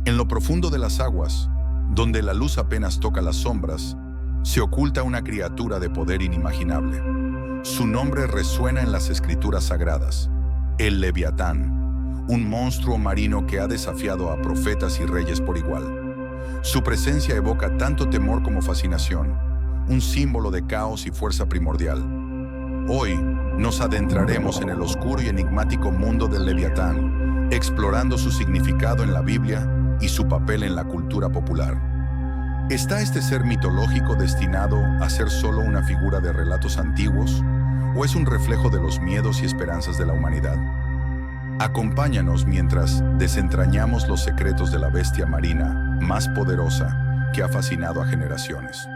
En lo profundo de las aguas, donde la luz apenas toca las sombras, se oculta una criatura de poder inimaginable. Su nombre resuena en las escrituras sagradas: el Leviatán, un monstruo marino que ha desafiado a profetas y reyes por igual. Su presencia evoca tanto temor como fascinación, un símbolo de caos y fuerza primordial. Hoy nos adentraremos en el oscuro y enigmático mundo del Leviatán, explorando su significado en la Biblia y su papel en la cultura popular. ¿Está este ser mitológico destinado a ser solo una figura de relatos antiguos, o es un reflejo de los miedos y esperanzas de la humanidad? Acompáñanos mientras desentrañamos los secretos de la bestia marina más poderosa que ha fascinado a generaciones.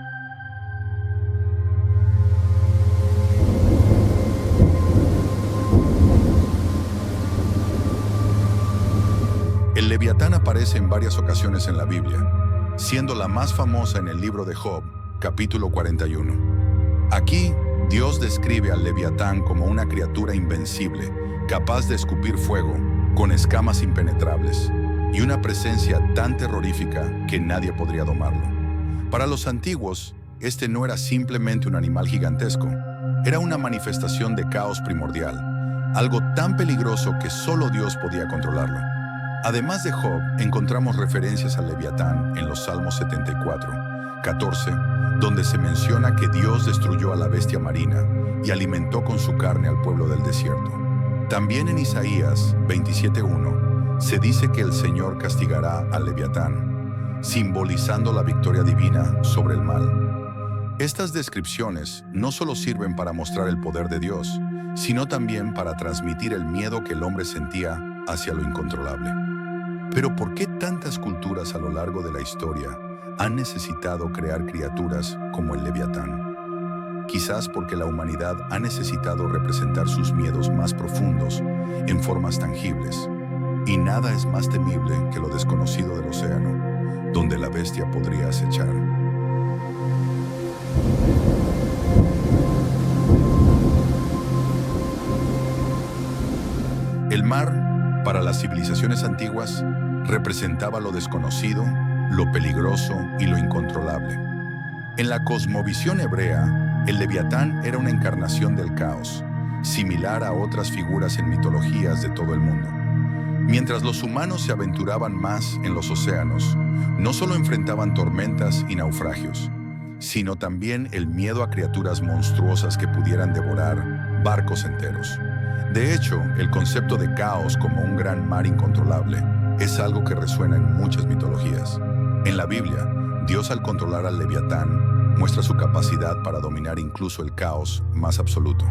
El Leviatán aparece en varias ocasiones en la Biblia, siendo la más famosa en el libro de Job, capítulo 41. Aquí, Dios describe al Leviatán como una criatura invencible, capaz de escupir fuego, con escamas impenetrables, y una presencia tan terrorífica que nadie podría domarlo. Para los antiguos, este no era simplemente un animal gigantesco, era una manifestación de caos primordial, algo tan peligroso que solo Dios podía controlarlo. Además de Job, encontramos referencias al Leviatán en los Salmos 74, 14, donde se menciona que Dios destruyó a la bestia marina y alimentó con su carne al pueblo del desierto. También en Isaías 27:1 se dice que el Señor castigará al Leviatán, simbolizando la victoria divina sobre el mal. Estas descripciones no solo sirven para mostrar el poder de Dios, sino también para transmitir el miedo que el hombre sentía hacia lo incontrolable. Pero ¿por qué tantas culturas a lo largo de la historia han necesitado crear criaturas como el Leviatán? Quizás porque la humanidad ha necesitado representar sus miedos más profundos en formas tangibles. Y nada es más temible que lo desconocido del océano, donde la bestia podría acechar. El mar, para las civilizaciones antiguas, representaba lo desconocido, lo peligroso y lo incontrolable. En la cosmovisión hebrea, el Leviatán era una encarnación del caos, similar a otras figuras en mitologías de todo el mundo. Mientras los humanos se aventuraban más en los océanos, no solo enfrentaban tormentas y naufragios, sino también el miedo a criaturas monstruosas que pudieran devorar barcos enteros. De hecho, el concepto de caos como un gran mar incontrolable es algo que resuena en muchas mitologías. En la Biblia, Dios, al controlar al Leviatán, muestra su capacidad para dominar incluso el caos más absoluto.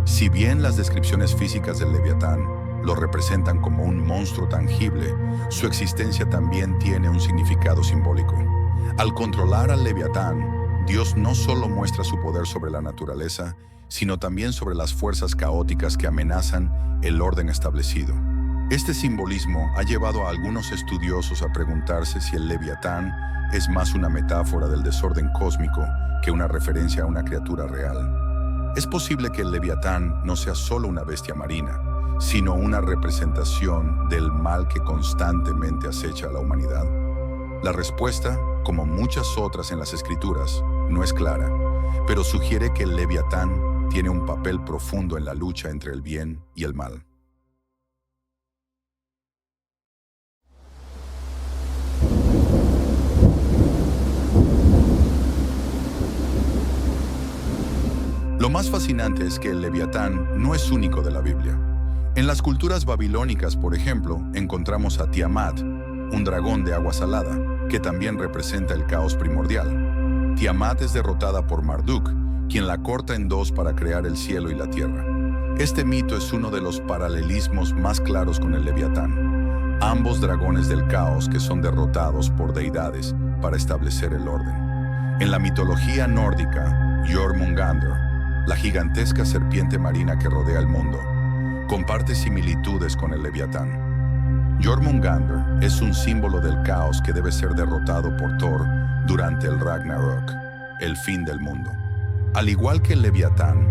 Si bien las descripciones físicas del Leviatán lo representan como un monstruo tangible, su existencia también tiene un significado simbólico. Al controlar al Leviatán, Dios no solo muestra su poder sobre la naturaleza, sino también sobre las fuerzas caóticas que amenazan el orden establecido. Este simbolismo ha llevado a algunos estudiosos a preguntarse si el Leviatán es más una metáfora del desorden cósmico que una referencia a una criatura real. Es posible que el Leviatán no sea solo una bestia marina, sino una representación del mal que constantemente acecha a la humanidad. La respuesta, como muchas otras en las Escrituras, no es clara, pero sugiere que el Leviatán tiene un papel profundo en la lucha entre el bien y el mal. Lo más fascinante es que el Leviatán no es único de la Biblia. En las culturas babilónicas, por ejemplo, encontramos a Tiamat, un dragón de agua salada, que también representa el caos primordial. Tiamat es derrotada por Marduk, quien la corta en dos para crear el cielo y la tierra. Este mito es uno de los paralelismos más claros con el Leviatán. Ambos dragones del caos que son derrotados por deidades para establecer el orden. En la mitología nórdica, Jormungandr, la gigantesca serpiente marina que rodea el mundo, comparte similitudes con el Leviatán. Jormungandr es un símbolo del caos que debe ser derrotado por Thor durante el Ragnarok, el fin del mundo. Al igual que el Leviatán,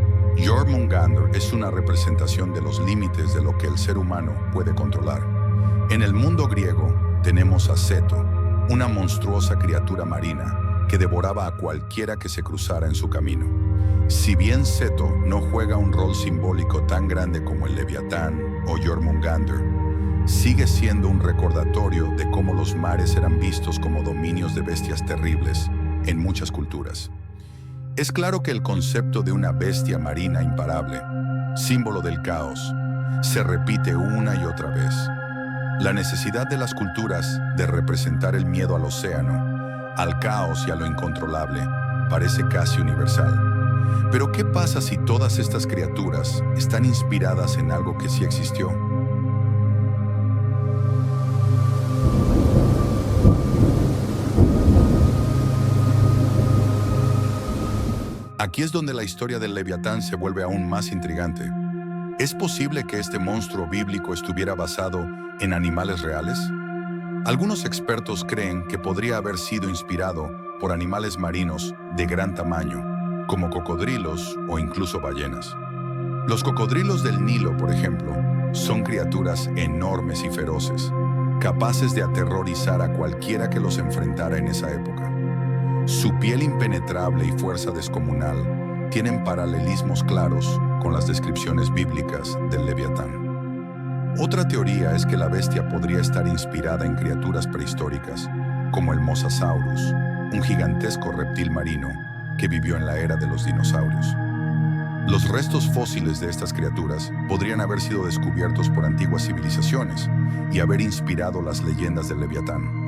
Jormungandr es una representación de los límites de lo que el ser humano puede controlar. En el mundo griego, tenemos a Seto, una monstruosa criatura marina que devoraba a cualquiera que se cruzara en su camino. Si bien Seto no juega un rol simbólico tan grande como el Leviatán o Jormungandr, sigue siendo un recordatorio de cómo los mares eran vistos como dominios de bestias terribles en muchas culturas. Es claro que el concepto de una bestia marina imparable, símbolo del caos, se repite una y otra vez. La necesidad de las culturas de representar el miedo al océano, al caos y a lo incontrolable parece casi universal. Pero ¿qué pasa si todas estas criaturas están inspiradas en algo que sí existió? Aquí es donde la historia del Leviatán se vuelve aún más intrigante. ¿Es posible que este monstruo bíblico estuviera basado en animales reales? Algunos expertos creen que podría haber sido inspirado por animales marinos de gran tamaño, como cocodrilos o incluso ballenas. Los cocodrilos del Nilo, por ejemplo, son criaturas enormes y feroces, capaces de aterrorizar a cualquiera que los enfrentara en esa época. Su piel impenetrable y fuerza descomunal tienen paralelismos claros con las descripciones bíblicas del Leviatán. Otra teoría es que la bestia podría estar inspirada en criaturas prehistóricas, como el Mosasaurus, un gigantesco reptil marino que vivió en la era de los dinosaurios. Los restos fósiles de estas criaturas podrían haber sido descubiertos por antiguas civilizaciones y haber inspirado las leyendas del Leviatán.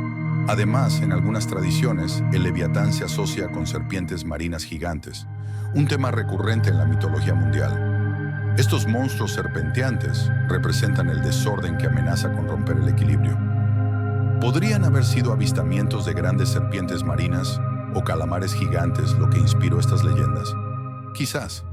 Además, en algunas tradiciones, el Leviatán se asocia con serpientes marinas gigantes, un tema recurrente en la mitología mundial. Estos monstruos serpenteantes representan el desorden que amenaza con romper el equilibrio. ¿Podrían haber sido avistamientos de grandes serpientes marinas o calamares gigantes lo que inspiró estas leyendas? Quizás.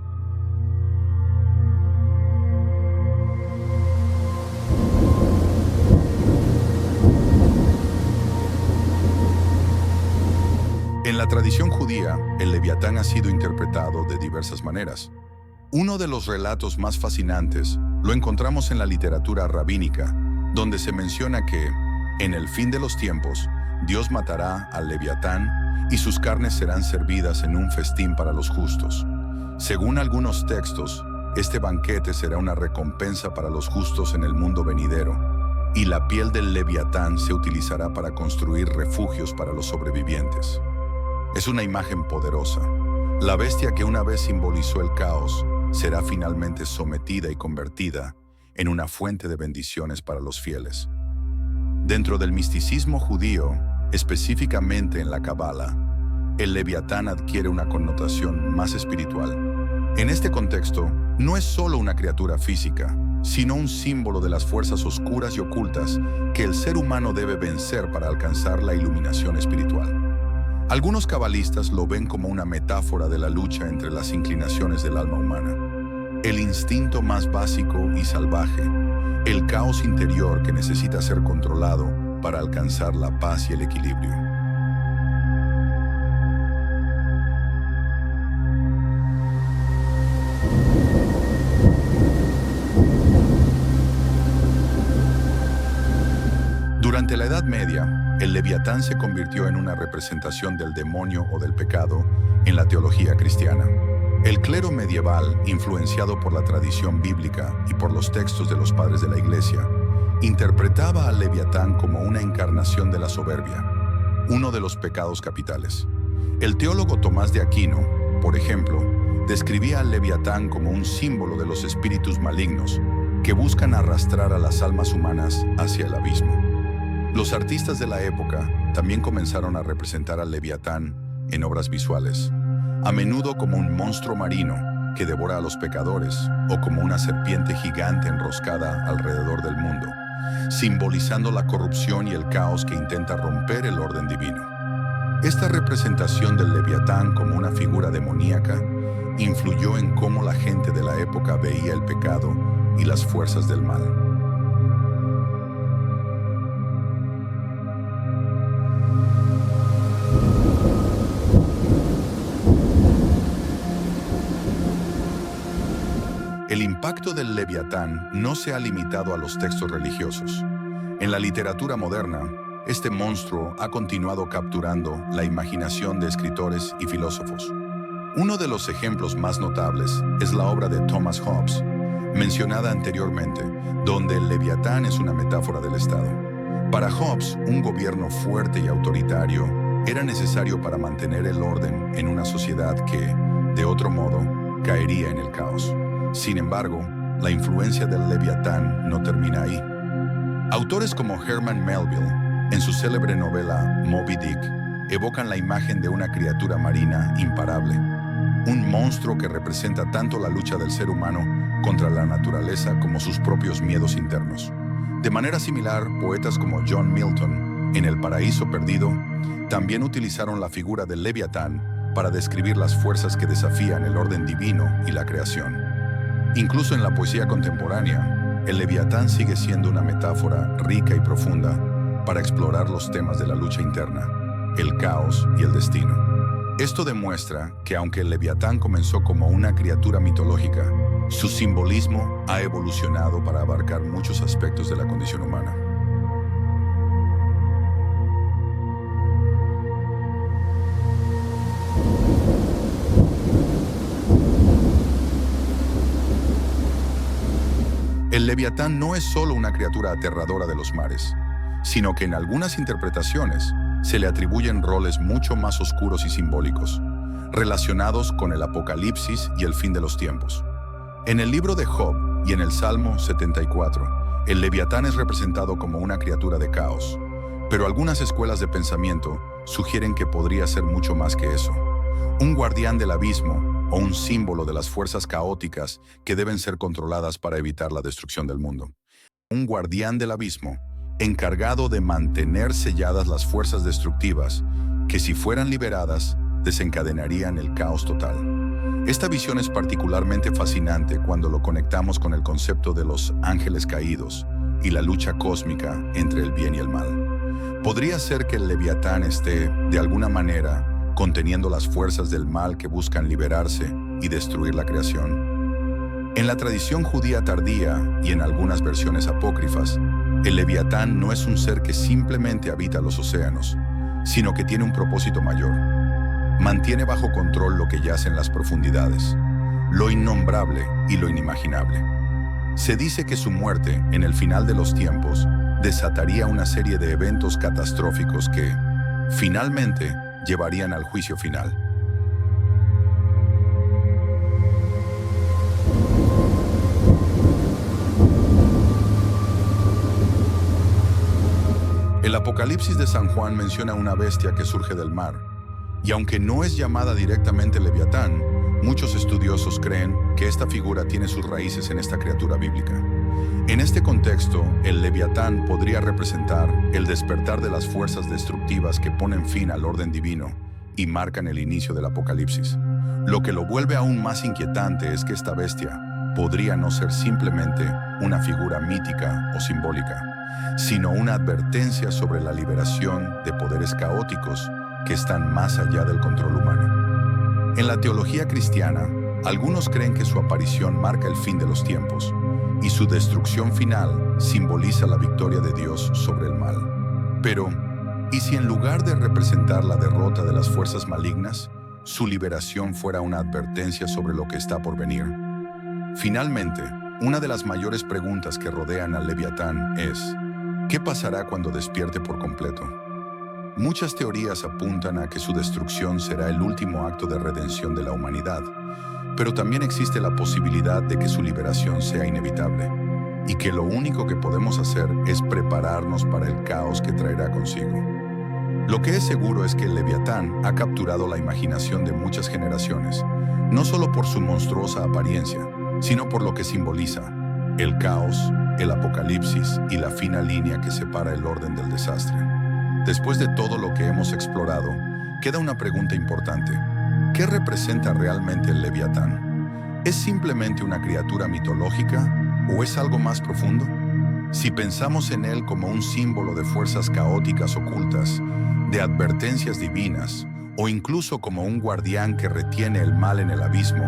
En la tradición judía, el Leviatán ha sido interpretado de diversas maneras. Uno de los relatos más fascinantes lo encontramos en la literatura rabínica, donde se menciona que, en el fin de los tiempos, Dios matará al Leviatán y sus carnes serán servidas en un festín para los justos. Según algunos textos, este banquete será una recompensa para los justos en el mundo venidero, y la piel del Leviatán se utilizará para construir refugios para los sobrevivientes. Es una imagen poderosa. La bestia que una vez simbolizó el caos será finalmente sometida y convertida en una fuente de bendiciones para los fieles. Dentro del misticismo judío, específicamente en la Cábala, el Leviatán adquiere una connotación más espiritual. En este contexto, no es solo una criatura física, sino un símbolo de las fuerzas oscuras y ocultas que el ser humano debe vencer para alcanzar la iluminación espiritual. Algunos cabalistas lo ven como una metáfora de la lucha entre las inclinaciones del alma humana, el instinto más básico y salvaje, el caos interior que necesita ser controlado para alcanzar la paz y el equilibrio. Durante la Edad Media, el Leviatán se convirtió en una representación del demonio o del pecado en la teología cristiana. El clero medieval, influenciado por la tradición bíblica y por los textos de los padres de la Iglesia, interpretaba al Leviatán como una encarnación de la soberbia, uno de los pecados capitales. El teólogo Tomás de Aquino, por ejemplo, describía al Leviatán como un símbolo de los espíritus malignos que buscan arrastrar a las almas humanas hacia el abismo. Los artistas de la época también comenzaron a representar al Leviatán en obras visuales, a menudo como un monstruo marino que devora a los pecadores o como una serpiente gigante enroscada alrededor del mundo, simbolizando la corrupción y el caos que intenta romper el orden divino. Esta representación del Leviatán como una figura demoníaca influyó en cómo la gente de la época veía el pecado y las fuerzas del mal. El impacto del Leviatán no se ha limitado a los textos religiosos. En la literatura moderna, este monstruo ha continuado capturando la imaginación de escritores y filósofos. Uno de los ejemplos más notables es la obra de Thomas Hobbes, mencionada anteriormente, donde el Leviatán es una metáfora del Estado. Para Hobbes, un gobierno fuerte y autoritario era necesario para mantener el orden en una sociedad que, de otro modo, caería en el caos. Sin embargo, la influencia del Leviatán no termina ahí. Autores como Herman Melville, en su célebre novela Moby Dick, evocan la imagen de una criatura marina imparable, un monstruo que representa tanto la lucha del ser humano contra la naturaleza como sus propios miedos internos. De manera similar, poetas como John Milton, en El Paraíso Perdido, también utilizaron la figura del Leviatán para describir las fuerzas que desafían el orden divino y la creación. Incluso en la poesía contemporánea, el Leviatán sigue siendo una metáfora rica y profunda para explorar los temas de la lucha interna, el caos y el destino. Esto demuestra que aunque el Leviatán comenzó como una criatura mitológica, su simbolismo ha evolucionado para abarcar muchos aspectos de la condición humana. El Leviatán no es solo una criatura aterradora de los mares, sino que en algunas interpretaciones se le atribuyen roles mucho más oscuros y simbólicos, relacionados con el apocalipsis y el fin de los tiempos. En el libro de Job y en el Salmo 74, el Leviatán es representado como una criatura de caos, pero algunas escuelas de pensamiento sugieren que podría ser mucho más que eso, un guardián del abismo o un símbolo de las fuerzas caóticas que deben ser controladas para evitar la destrucción del mundo. Un guardián del abismo encargado de mantener selladas las fuerzas destructivas que, si fueran liberadas, desencadenarían el caos total. Esta visión es particularmente fascinante cuando lo conectamos con el concepto de los ángeles caídos y la lucha cósmica entre el bien y el mal. Podría ser que el Leviatán esté, de alguna manera, conteniendo las fuerzas del mal que buscan liberarse y destruir la creación. En la tradición judía tardía y en algunas versiones apócrifas, el Leviatán no es un ser que simplemente habita los océanos, sino que tiene un propósito mayor. Mantiene bajo control lo que yace en las profundidades, lo innombrable y lo inimaginable. Se dice que su muerte, en el final de los tiempos, desataría una serie de eventos catastróficos que, finalmente, llevarían al juicio final. El Apocalipsis de San Juan menciona una bestia que surge del mar, y aunque no es llamada directamente Leviatán, muchos estudiosos creen que esta figura tiene sus raíces en esta criatura bíblica. En este contexto, el Leviatán podría representar el despertar de las fuerzas destructivas que ponen fin al orden divino y marcan el inicio del Apocalipsis. Lo que lo vuelve aún más inquietante es que esta bestia podría no ser simplemente una figura mítica o simbólica, sino una advertencia sobre la liberación de poderes caóticos que están más allá del control humano. En la teología cristiana, algunos creen que su aparición marca el fin de los tiempos y su destrucción final simboliza la victoria de Dios sobre el mal. Pero, ¿y si en lugar de representar la derrota de las fuerzas malignas, su liberación fuera una advertencia sobre lo que está por venir? Finalmente, una de las mayores preguntas que rodean al Leviatán es: ¿qué pasará cuando despierte por completo? Muchas teorías apuntan a que su destrucción será el último acto de redención de la humanidad, pero también existe la posibilidad de que su liberación sea inevitable, y que lo único que podemos hacer es prepararnos para el caos que traerá consigo. Lo que es seguro es que el Leviatán ha capturado la imaginación de muchas generaciones, no solo por su monstruosa apariencia, sino por lo que simboliza: el caos, el apocalipsis y la fina línea que separa el orden del desastre. Después de todo lo que hemos explorado, queda una pregunta importante. ¿Qué representa realmente el Leviatán? ¿Es simplemente una criatura mitológica o es algo más profundo? Si pensamos en él como un símbolo de fuerzas caóticas ocultas, de advertencias divinas, o incluso como un guardián que retiene el mal en el abismo,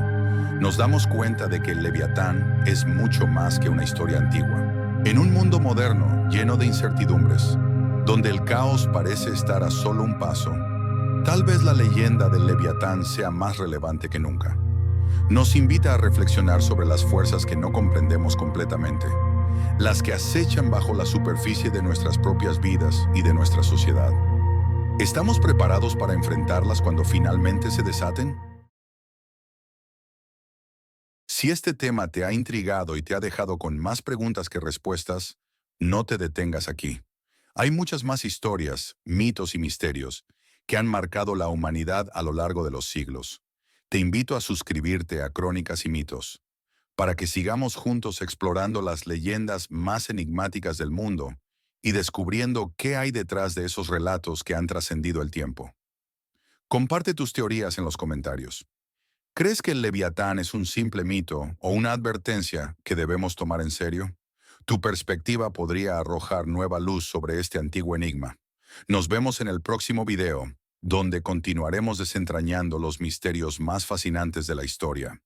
nos damos cuenta de que el Leviatán es mucho más que una historia antigua. En un mundo moderno lleno de incertidumbres, donde el caos parece estar a solo un paso, tal vez la leyenda del Leviatán sea más relevante que nunca. Nos invita a reflexionar sobre las fuerzas que no comprendemos completamente, las que acechan bajo la superficie de nuestras propias vidas y de nuestra sociedad. ¿Estamos preparados para enfrentarlas cuando finalmente se desaten? Si este tema te ha intrigado y te ha dejado con más preguntas que respuestas, no te detengas aquí. Hay muchas más historias, mitos y misterios que han marcado la humanidad a lo largo de los siglos. Te invito a suscribirte a Crónicas y Mitos, para que sigamos juntos explorando las leyendas más enigmáticas del mundo y descubriendo qué hay detrás de esos relatos que han trascendido el tiempo. Comparte tus teorías en los comentarios. ¿Crees que el Leviatán es un simple mito o una advertencia que debemos tomar en serio? Tu perspectiva podría arrojar nueva luz sobre este antiguo enigma. Nos vemos en el próximo video, donde continuaremos desentrañando los misterios más fascinantes de la historia.